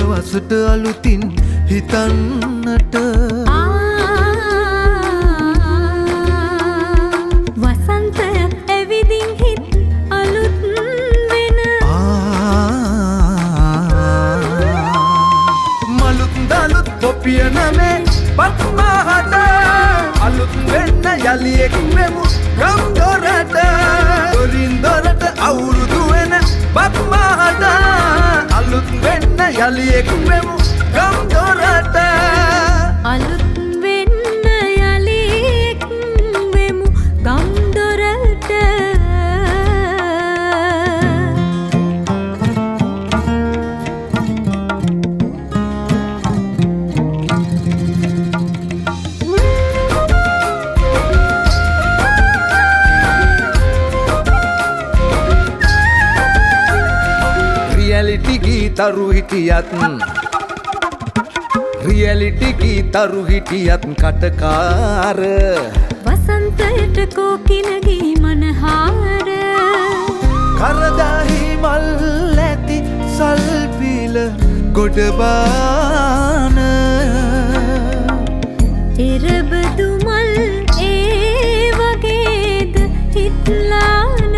වසට අලුතින් හිතන්නට වසන්තයක් ඇවිදින් හිත් අලුත් වෙන මලුත් දලුත් පොපිය නමේ පත්මහට අලුත් වෙන්න යලි එක්වෙමු ගම් දොරට දොරින් දොරට අවුරුදු වෙන පත්මහට අලුත් වෙන්න යලි එක්වෙමු ගම් දොරට අලුත් වෙන්න යලි එක්වෙමු ගම් දොරට රියැලිටි ගීතරු හිටියත් රියැලිටි ගීතරු හිටියත් කටකාර වසන්තයට කෝකිලගේ මනහාර කරදාහි මල් ඇති සල්පිල ගොඩබාන එරබදු මල් ඒ වගේද හිත්ලාන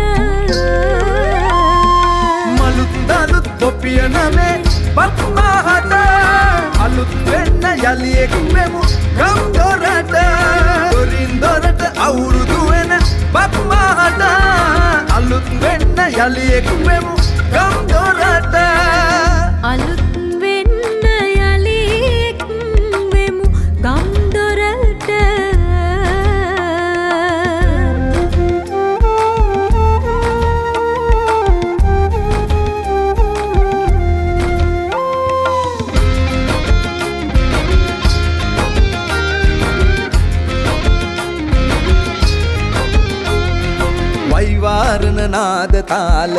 මලුත් දලුත් පොපිය නමේ පත්මහට අලුත් වෙන්න යලි එක්වෙමු ගම් දොරට දොරින් දොරට අවුරුදු වෙන පත්මහට අලුත් වෙන්න යලි එක්වෙමු ගම් දොරට අලුත් වෙන්න යලි එක්වෙමු ගම් දොරට වෛවාරණ නාද තාල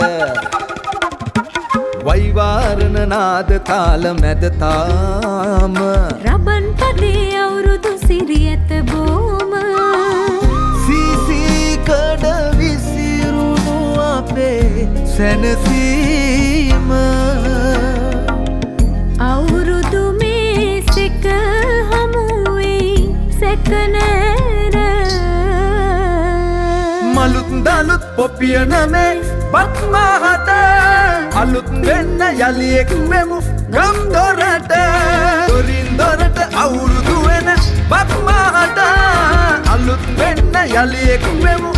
වෛවාරණ නාද තාල මැද තාම රබන් පදේ අවුරුදු සිරියත බෝම සීසී කඩ විසිරුණු අපේ සැනසීම අවුරුදු මේ සෙක හමුවෙයි සැකනෑර මලුත් දලුත් පොපිය නමේ පත්මහට අලුත් වෙන්න යලි එක්වෙමු ගම් දොරට දොරින් දොරට අවුරුදු වෙන පත්මහට අලුත් වෙන්න යලි එක්වෙමු